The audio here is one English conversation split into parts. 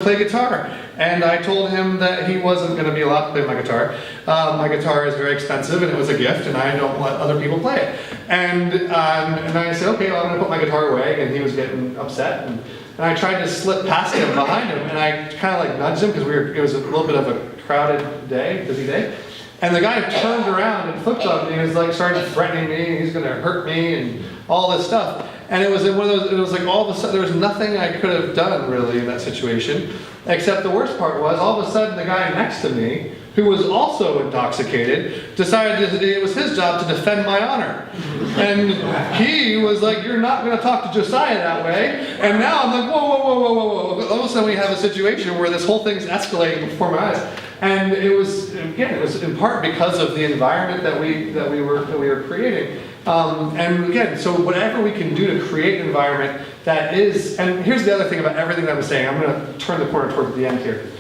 play guitar, and I told him that he wasn't going to be allowed to play my guitar. My guitar is very expensive and it was a gift, and I don't let other people play it. And I said, okay, well, I'm going to put my guitar away, and he was getting upset. And I tried to slip past him behind him, and I kind of like nudged him because it was a little bit of a crowded day, busy day. And the guy turned around and flipped on me and was like started threatening me, he's going to hurt me and all this stuff. And it was one of those, it was like all of a sudden, there was nothing I could have done really in that situation, except the worst part was all of a sudden the guy next to me, who was also intoxicated, decided that it was his job to defend my honor. And he was like, you're not going to talk to Josiah that way. And now I'm like, whoa, whoa, whoa, whoa, whoa, whoa. All of a sudden we have a situation where this whole thing's escalating before my eyes. And it was, again, it was in part because of the environment that we were creating. And again, so whatever we can do to create an environment that is, and here's the other thing about everything that I'm saying, I'm going to turn the corner towards the end here.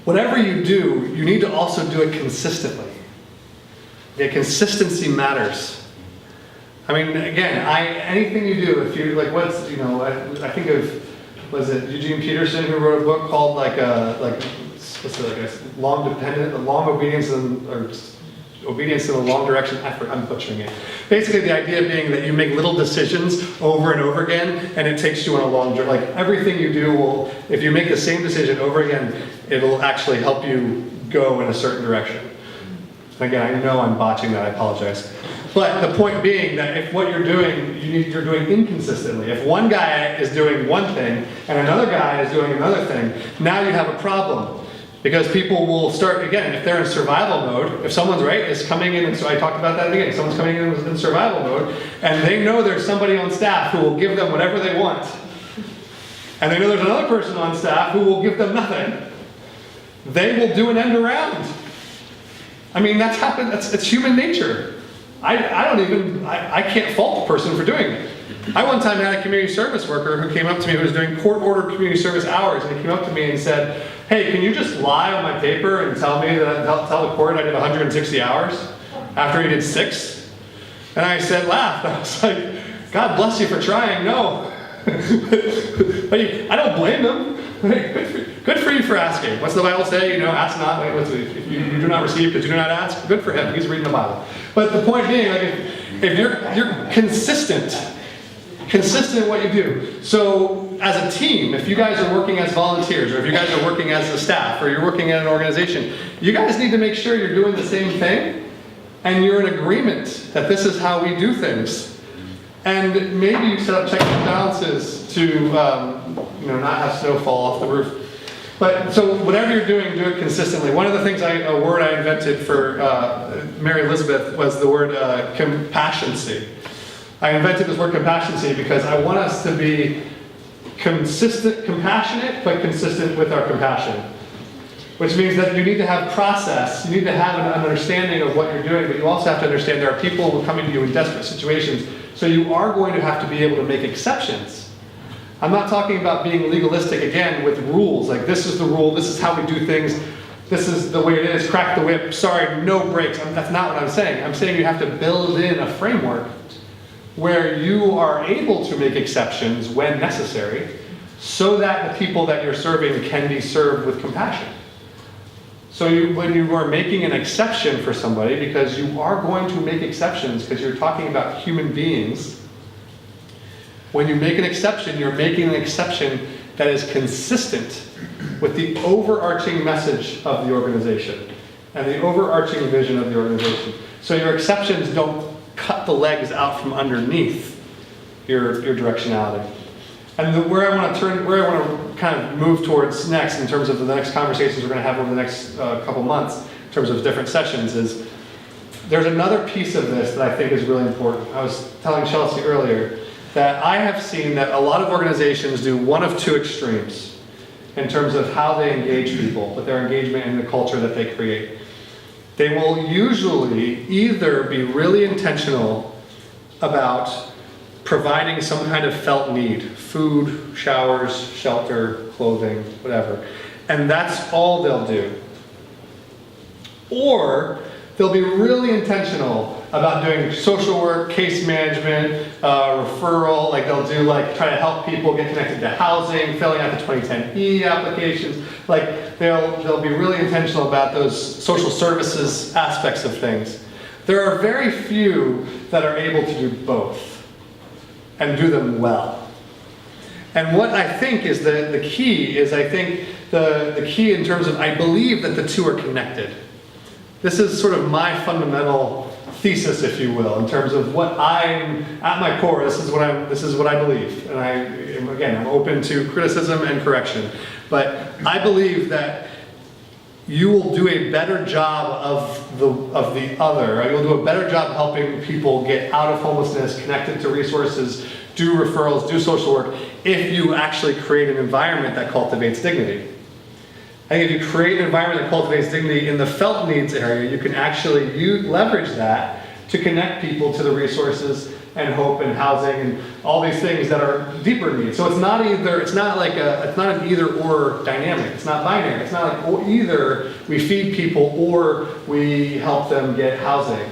Whatever you do, you need to also do it consistently. Yeah, consistency matters. I mean, again, anything you do, if you like, what's, you know, I think of, was it Eugene Peterson who wrote a book called like a long obedience or obedience in a long direction effort. I'm butchering it. Basically, the idea being that you make little decisions over and over again, and it takes you on a long journey. Like everything you do will, if you make the same decision over again, it'll actually help you go in a certain direction. Again, I know I'm botching that. I apologize. But the point being that if what you're doing, you're doing inconsistently. If one guy is doing one thing and another guy is doing another thing, now you have a problem. Because people will start, again, if they're in survival mode, if someone's is coming in, and so I talked about that again, someone's coming in survival mode, and they know there's somebody on staff who will give them whatever they want. And they know there's another person on staff who will give them nothing. They will do an end around. I mean, that's happened, it's human nature. I can't fault the person for doing it. I one time had a community service worker who came up to me who was doing court-ordered community service hours, and he came up to me and said, hey, can you just lie on my paper and tell me that tell the court I did 160 hours after he did 6? And I said, laughed. I was like, God bless you for trying. No. But I don't blame him. Good for you for asking. What's the Bible say? You know, ask not. If you do not receive because you do not ask, good for him. He's reading the Bible. But the point being, like, if you're consistent in what you do. So as a team, if you guys are working as volunteers, or if you guys are working as a staff, or you're working at an organization, you guys need to make sure you're doing the same thing, and you're in agreement that this is how we do things. And maybe you set up checks and balances to not have snow fall off the roof. But so whatever you're doing, do it consistently. One of the things, a word I invented for Mary Elizabeth was the word compassioncy. I invented this word compassioncy because I want us to be compassionate, but consistent with our compassion. Which means that you need to have process, you need to have an understanding of what you're doing, but you also have to understand there are people who are coming to you in desperate situations, so you are going to have to be able to make exceptions. I'm not talking about being legalistic again with rules, like this is the rule, this is how we do things, this is the way it is, crack the whip, sorry, no breaks. That's not what I'm saying. I'm saying you have to build in a framework where you are able to make exceptions when necessary so that the people that you're serving can be served with compassion. So when you are making an exception for somebody, because you are going to make exceptions because you're talking about human beings, when you make an exception, you're making an exception that is consistent with the overarching message of the organization and the overarching vision of the organization. So your exceptions don't cut the legs out from underneath your directionality. And where I want to kind of move towards next in terms of the next conversations we're going to have over the next couple months in terms of different sessions is there's another piece of this that I think is really important. I was telling Chelsea earlier that I have seen that a lot of organizations do one of two extremes in terms of how they engage people, with their engagement in the culture that they create. They will usually either be really intentional about providing some kind of felt need, food, showers, shelter, clothing, whatever, and that's all they'll do. Or they'll be really intentional about doing social work, case management, referral, like they'll do like try to help people get connected to housing, filling out the 2010E applications. Like they'll be really intentional about those social services aspects of things. There are very few that are able to do both and do them well. And what I think is the key is I think the key in terms of I believe that the two are connected. This is sort of my fundamental thesis, if you will, in terms of what I'm at my core. This is what I believe, and I'm open to criticism and correction. But I believe that you will do a better job of the other. Right? You'll do a better job helping people get out of homelessness, connected to resources, do referrals, do social work, if you actually create an environment that cultivates dignity. I think if you create an environment that cultivates dignity in the felt needs area, you can actually leverage that to connect people to the resources and hope and housing and all these things that are deeper needs. So it's not an either or dynamic. It's not binary. It's not like either we feed people or we help them get housing.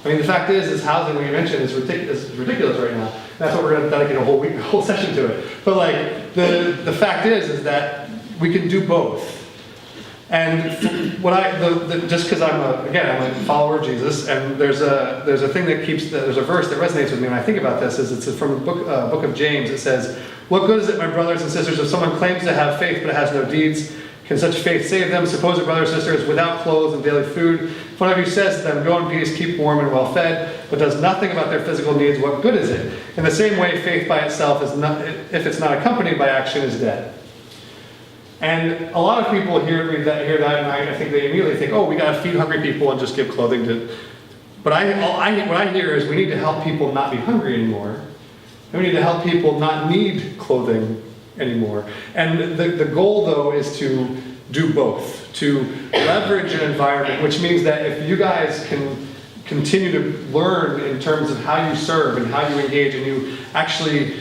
I mean, the fact is housing, when you mentioned, is ridiculous right now. That's what we're going to dedicate a whole session to it. But like the fact is that we can do both. And what just because I'm a follower of Jesus, and there's a thing that there's a verse that resonates with me when I think about this. Is it's from the book of James. It says, "What good is it, my brothers and sisters, if someone claims to have faith but has no deeds? Can such faith save them? Suppose a brother or sister is without clothes and daily food. If one of you says to them, 'Go in peace, keep warm and well fed,' but does nothing about their physical needs, what good is it? In the same way, faith by itself is not, if it's not accompanied by action, is dead." And a lot of people hear that, and I think they immediately think, "Oh, we got to feed hungry people and just give clothing to." But what I hear is we need to help people not be hungry anymore, and we need to help people not need clothing anymore. And the goal, though, is to do both, to leverage an environment, which means that if you guys can continue to learn in terms of how you serve and how you engage, and you actually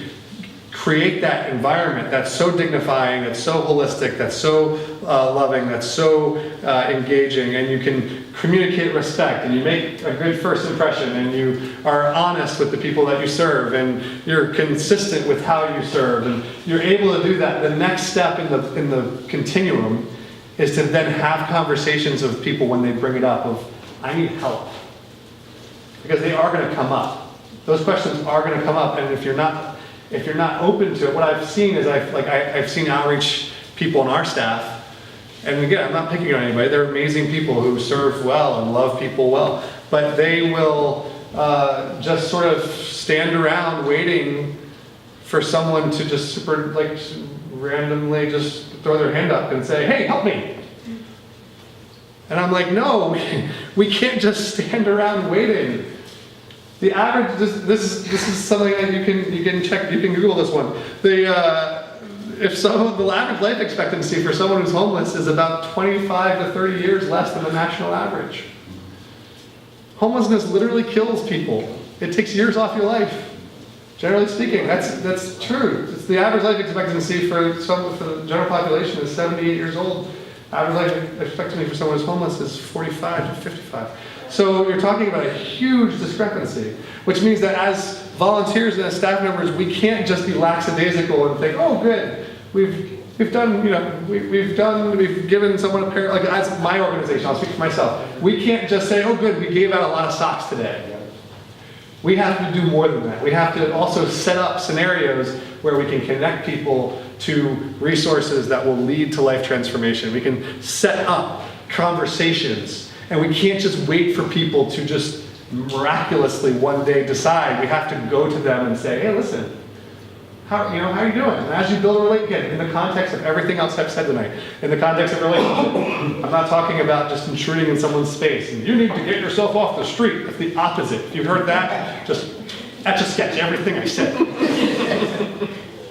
create that environment that's so dignifying, that's so holistic, that's so loving, that's so engaging, and you can communicate respect, and you make a good first impression, and you are honest with the people that you serve, and you're consistent with how you serve, and you're able to do that. The next step in the continuum is to then have conversations with people when they bring it up of, "I need help," because they are going to come up. Those questions are going to come up, and if you're not open to it, what I've seen is I've seen outreach people on our staff, and again, I'm not picking on anybody. They're amazing people who serve well and love people well, but they will just sort of stand around waiting for someone to just randomly just throw their hand up and say, "Hey, help me." And I'm like, no, we can't just stand around waiting. The average, this is something that you can check, you can Google this one. The average life expectancy for someone who's homeless is about 25 to 30 years less than the national average. Homelessness literally kills people. It takes years off your life. Generally speaking, that's true. It's the average life expectancy for the general population is 78 years old. Average life expectancy for someone who's homeless is 45 to 55. So you're talking about a huge discrepancy, which means that as volunteers and as staff members, we can't just be lackadaisical and think, "Oh, good, we've given someone a pair." Like as my organization, I'll speak for myself. We can't just say, "Oh, good, we gave out a lot of socks today." We have to do more than that. We have to also set up scenarios where we can connect people to resources that will lead to life transformation. We can set up conversations. And we can't just wait for people to just miraculously one day decide. We have to go to them and say, "Hey, listen, how are you doing?" And as you build a relationship, in the context of everything else I've said tonight, in the context of relationship, I'm not talking about just intruding in someone's space. And you need to get yourself off the street. That's the opposite. If you've heard that, just etch a sketch everything I said.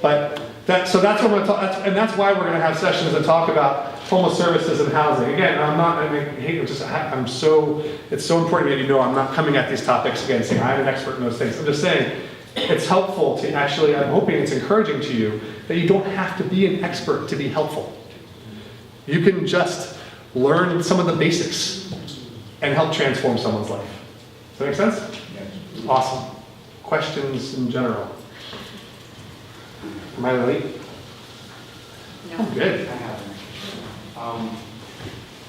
But so that's what I'm going to talk, and that's why we're going to have sessions that talk about homeless services and housing. Again, it's so important that you know I'm not coming at these topics again saying I'm an expert in those things. I'm just saying it's helpful to actually, I'm hoping it's encouraging to you that you don't have to be an expert to be helpful. You can just learn some of the basics and help transform someone's life. Does that make sense? Yeah. Awesome. Questions in general? Am I late? No. Oh, good. I haven't.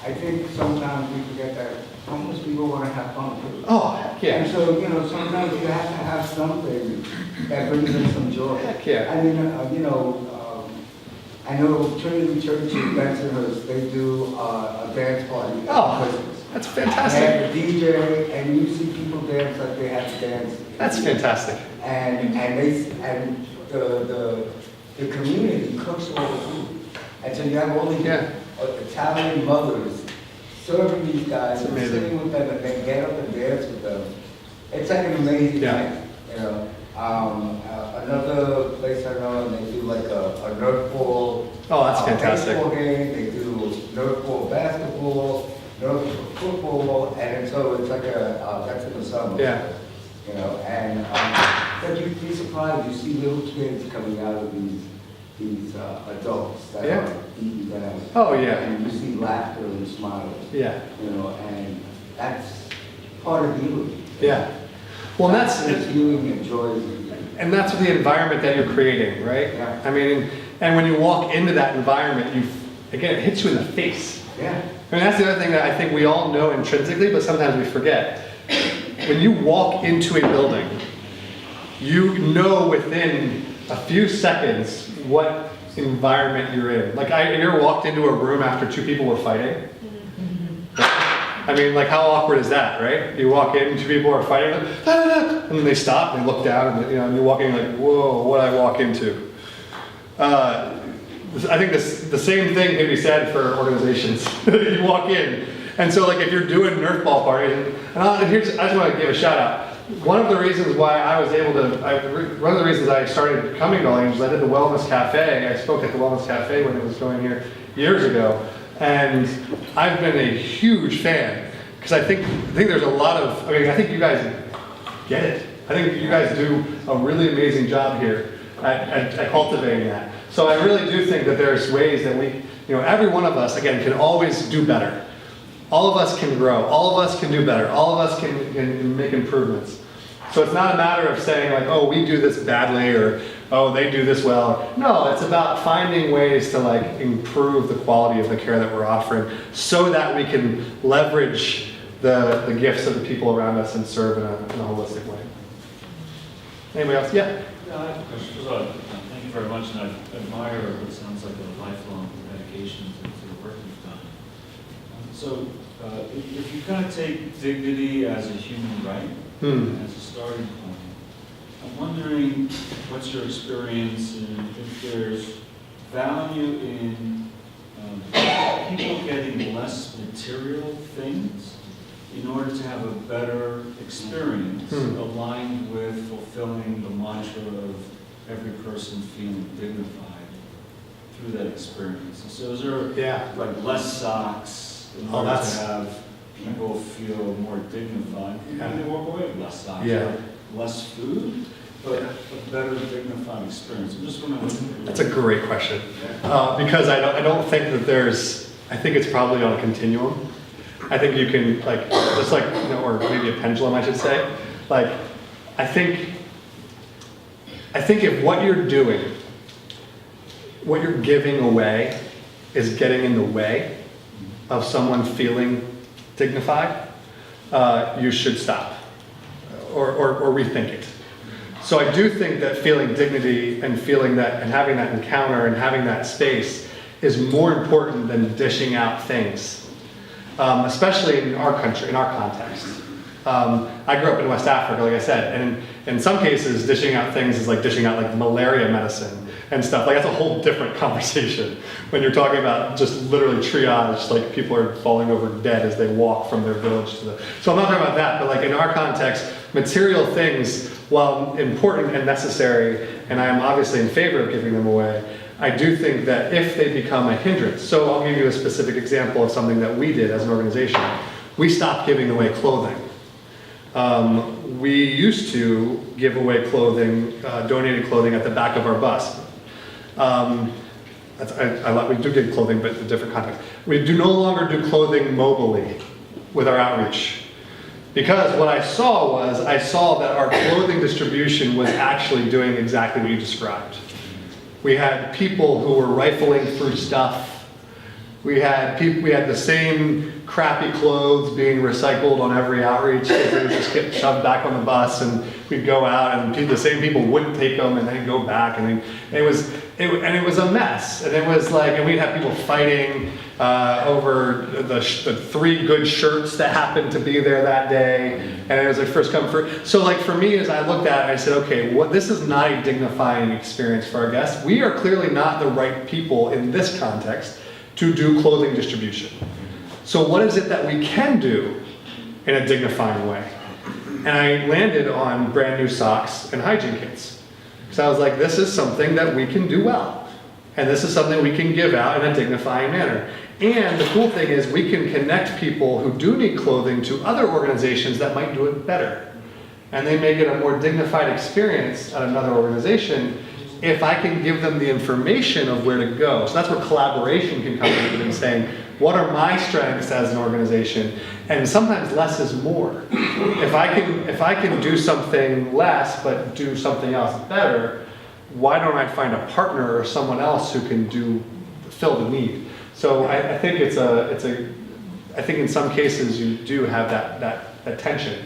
I think sometimes we forget that homeless people want to have fun too. Oh, heck And yeah. so, sometimes you have to have something that brings them some joy. Heck yeah. I mean, I know Trinity Church in Bensonhurst, they do a dance party at Oh, Christmas. that's They fantastic. have a DJ, and you see people dance like they have to dance. That's fantastic. And the community cooks all the food. And so you have all these Yeah. Italian mothers serving these guys It's and amazing. sitting with them and they get up and dance with them. It's like an amazing Yeah. thing, Another place I know, and they do like a Nerf ball. Oh, that's fantastic. Baseball game, they do Nerf ball basketball, Nerf football, and so it's like that's in the summer. Yeah. But you'd be surprised, you see little kids coming out of these adults that Yeah. are beaten down. Oh, yeah. And you see laughter and smiles, Yeah. and that's part of healing. Yeah. Well, It's healing and joy. and that's the environment that you're creating, right? Yeah. I mean, and when you walk into that environment, again, it hits you in the face. Yeah. I mean, that's the other thing that I think we all know intrinsically, but sometimes we forget. When you walk into a building, you know within a few seconds what environment you're in. Like, I ever walked into a room after two people were fighting? I mean, like, how awkward is that, right? You walk in, two people are fighting, and then they stop, and they look down, and you're walking like, whoa, what did I walk into? I think the same thing can be said for organizations. You walk in, and so like if you're doing Nerf ball parties, and I just want to give a shout out. One of the reasons why I was able to, one of the reasons I started coming to All Angels, I did the Wellness Cafe. I spoke at the Wellness Cafe when it was going here years ago, and I've been a huge fan because I think there's a lot of, I think you guys get it. I think you guys do a really amazing job here at cultivating that. So I really do think that there's ways that we, every one of us, again, can always do better. All of us can grow. All of us can do better. All of us can make improvements. So it's not a matter of saying like, oh, we do this badly, or oh, they do this well. No, it's about finding ways to like improve the quality of the care that we're offering so that we can leverage the gifts of the people around us and serve in a holistic way. Anybody else? Yeah? Yeah, I have a question. First of all, thank you very much, and I admire what sounds like a lifelong dedication to the work you've done. So, if you kind of take dignity as a human right, as a starting point, I'm wondering what's your experience and if there's value in people getting less material things in order to have a better experience aligned with fulfilling the mantra of every person feeling dignified through that experience. And so is there like less socks in order to have people feel more dignified? And they walk away with less socks. Yeah. Less food, but a better dignified experience. I'm just wondering. That's a great question. Because I don't think that I think it's probably on a continuum. I think you can or maybe a pendulum, I should say. Like, I think if what you're doing, what you're giving away is getting in the way of someone feeling dignified, you should stop or rethink it. So I do think that feeling dignity and feeling that and having that encounter and having that space is more important than dishing out things. Especially in our country, in our context. I grew up in West Africa, like I said, and in some cases, dishing out things is like dishing out like malaria medicine and stuff. Like that's a whole different conversation when you're talking about just literally triage, like people are falling over dead as they walk from their village to the. So I'm not talking about that, but like in our context, material things, while important and necessary, and I am obviously in favor of giving them away, I do think that if they become a hindrance, so I'll give you a specific example of something that we did as an organization. We stopped giving away clothing. We used to give away clothing, donated clothing at the back of our bus. We do give clothing, but in a different context. We do no longer do clothing mobily. with our outreach. Because what I saw that our clothing distribution was actually doing exactly what you described. We had people who were rifling through stuff. We had the same crappy clothes being recycled on every outreach because they would just get shoved back on the bus, and we'd go out and the same people wouldn't take them and then go back, and it was a mess. And it was like, and we'd have people fighting over the 3 good shirts that happened to be there that day, and it was like first come first. So like for me, as I looked at it, I said, okay, this is not a dignifying experience for our guests. We are clearly not the right people in this context to do clothing distribution. So what is it that we can do in a dignifying way? And I landed on brand new socks and hygiene kits. So I was like, this is something that we can do well. And this is something we can give out in a dignifying manner. And the cool thing is we can connect people who do need clothing to other organizations that might do it better. And they make it a more dignified experience at another organization if I can give them the information of where to go. So that's where collaboration can come in and saying, what are my strengths as an organization? And sometimes less is more. If I can do something less but do something else better, why don't I find a partner or someone else who can fill the need? So I think I think in some cases you do have that tension.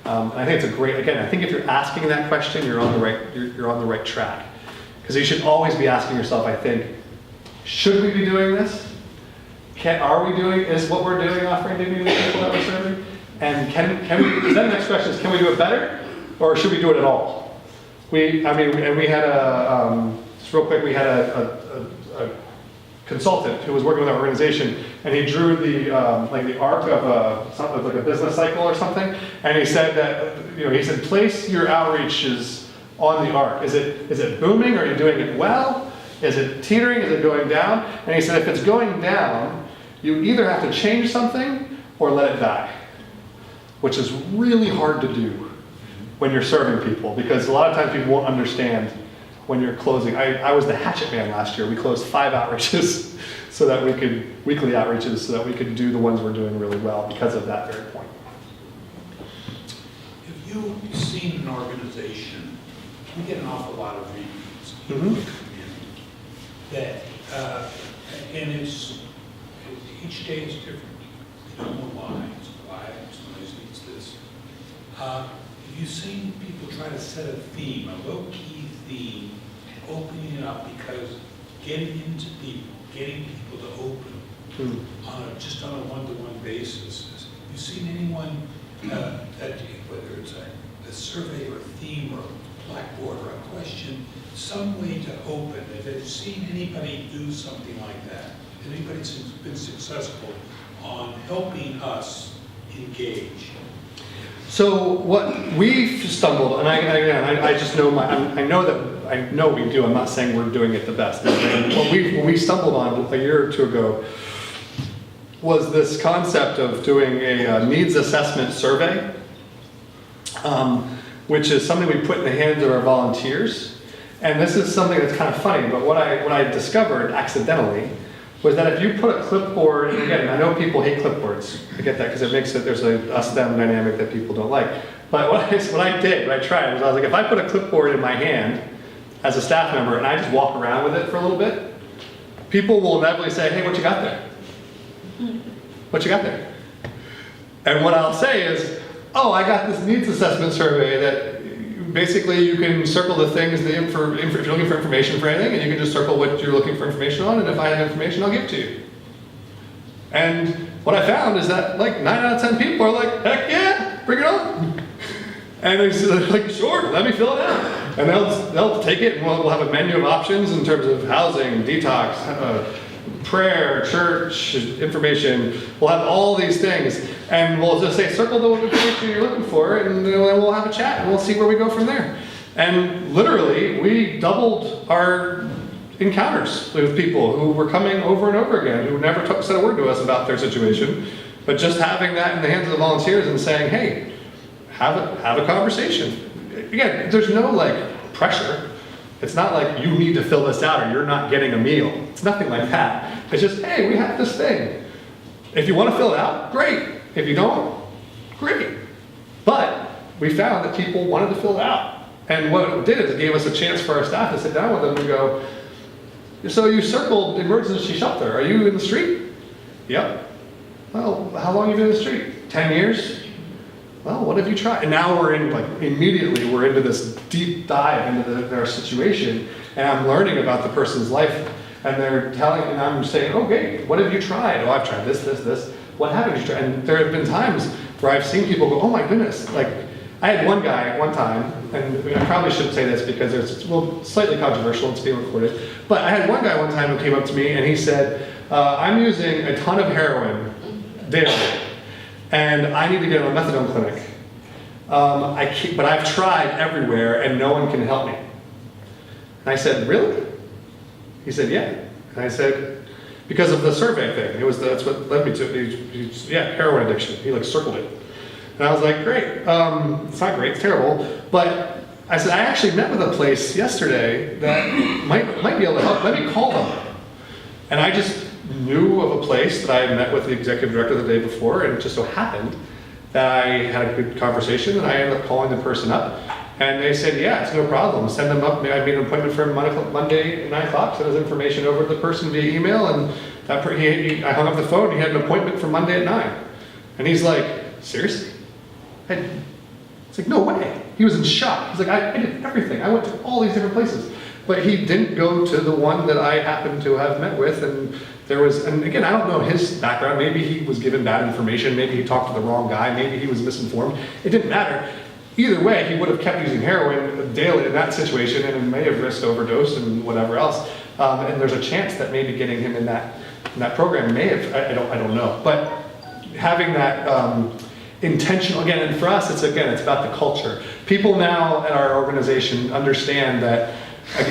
And I think it's a great, again, I think if you're asking that question, you're on the right track. Because you should always be asking yourself, I think, should we be doing this? Is what we're doing offering dignity to people that we're serving? And then the next question is, can we do it better? Or should we do it at all? We had just real quick, we had a consultant who was working with our organization, and he drew the arc of something like a business cycle or something, and he said that, place your outreaches on the arc. Is it booming? Are you doing it well? Is it teetering? Is it going down? And he said if it's going down, you either have to change something or let it die, which is really hard to do when you're serving people, because a lot of times people won't understand when you're closing. I was the hatchet man last year. We closed 5 outreaches weekly outreaches, so that we could do the ones we're doing really well because of that very point. Have you seen an organization, we get an awful lot of reviews Mhm. that, and each day is different. More lines, somebody needs this. Have you seen people try to set a theme, a low-key theme, opening it up, because getting into people, getting people to open just on a one-to-one basis? Have you seen anyone, whether it's a survey or a theme or a blackboard or a question, some way to open? Have you seen anybody do something like that? Has anybody been successful on helping us engage? So what we've stumbled, and I just know I know we do. I'm not saying we're doing it the best. What we stumbled on a year or two ago was this concept of doing a needs assessment survey, which is something we put in the hands of our volunteers. And this is something that's kind of funny, but what I discovered accidentally was that if you put a clipboard, and again, I know people hate clipboards. I get that because it makes there's a us-them dynamic that people don't like. But what I tried was I was like, if I put a clipboard in my hand as a staff member and I just walk around with it for a little bit, people will inevitably say, hey, what you got there? What you got there? And what I'll say is, oh, I got this needs assessment survey that basically you can circle the things, if you're looking for information for anything, and you can just circle what you're looking for information on, and if I have information, I'll give it to you. And what I found is that like 9 out of 10 people are like, heck yeah, bring it on. And they're like, sure, let me fill it out. And they'll take it, and we'll have a menu of options in terms of housing, detox, prayer, church, information. We'll have all these things, and we'll just say, circle the information you're looking for, and then we'll have a chat, and we'll see where we go from there. And literally, we doubled our encounters with people who were coming over and over again, who never said a word to us about their situation, but just having that in the hands of the volunteers and saying, hey, have a conversation. Again, there's no like pressure. It's not like you need to fill this out or you're not getting a meal. It's nothing like that. It's just, hey, we have this thing. If you want to fill it out, great. If you don't, great. But we found that people wanted to fill it out. And what it did is it gave us a chance for our staff to sit down with them and go, so you circled emergency shelter. Are you in the street? Yep. Well, how long have you been in the street? 10 years? Well, what have you tried? And now we're in, like, immediately we're into this deep dive into their situation, and I'm learning about the person's life, and they're telling, and I'm saying, okay, what have you tried? Oh, I've tried this. What haven't you tried? And there have been times where I've seen people go, oh my goodness, like, I had one guy at one time, and I probably shouldn't say this because it's slightly controversial, it's being recorded, but I had one guy one time who came up to me and he said, I'm using a ton of heroin daily, and I need to get in a methadone clinic. But I've tried everywhere and no one can help me. And I said, really? He said, yeah. And I said, because of the survey thing. That's what led me to it. Heroin addiction. He like circled it. And I was like, great. It's not great, it's terrible. But I said, I actually met with a place yesterday that might be able to help. Let me call them. And I just knew of a place that I had met with the executive director the day before, and it just so happened that I had a good conversation, and I ended up calling the person up. And they said, yeah, it's no problem. Send them up. I made an appointment for him Monday at 9 o'clock, sent his information over to the person via email, and I hung up the phone. He had an appointment for Monday at 9. And he's like, seriously? It's like, no way. He was in shock. He's like, I did everything. I went to all these different places. But he didn't go to the one that I happened to have met with, and and again, I don't know his background. Maybe he was given bad information. Maybe he talked to the wrong guy. Maybe he was misinformed. It didn't matter. Either way, he would have kept using heroin daily in that situation, and it may have risked overdose and whatever else. And there's a chance that maybe getting him in that program may have, I don't know. But having that intentional, again, and for us, it's about the culture. People now at our organization understand that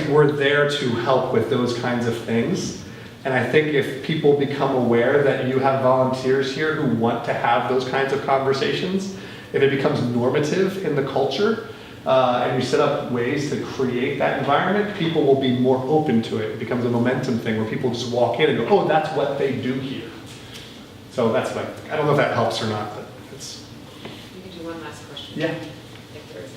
we're there to help with those kinds of things. And I think if people become aware that you have volunteers here who want to have those kinds of conversations, if it becomes normative in the culture, and you set up ways to create that environment, people will be more open to it. It becomes a momentum thing where people just walk in and go, oh, that's what they do here. So that's I don't know if that helps or not, but it's... You can do one last question. Yeah. If there is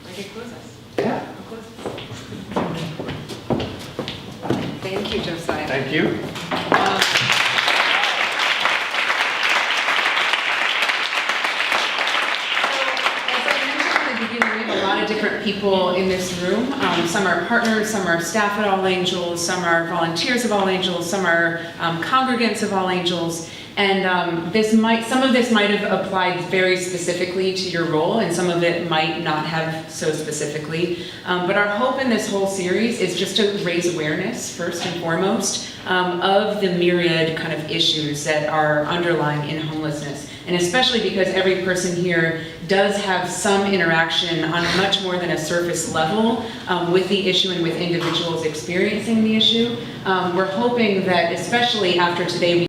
any. I can close us. Yeah. I'll close us. Thank you, Josiah. Thank you. Different people in this room. Some are partners, some are staff at All Angels, some are volunteers of All Angels, some are congregants of All Angels. And some of this might have applied very specifically to your role, and some of it might not have so specifically. But our hope in this whole series is just to raise awareness, first and foremost, of the myriad kind of issues that are underlying in homelessness. And especially because every person here does have some interaction on much more than a surface level with the issue and with individuals experiencing the issue. We're hoping that, especially after today,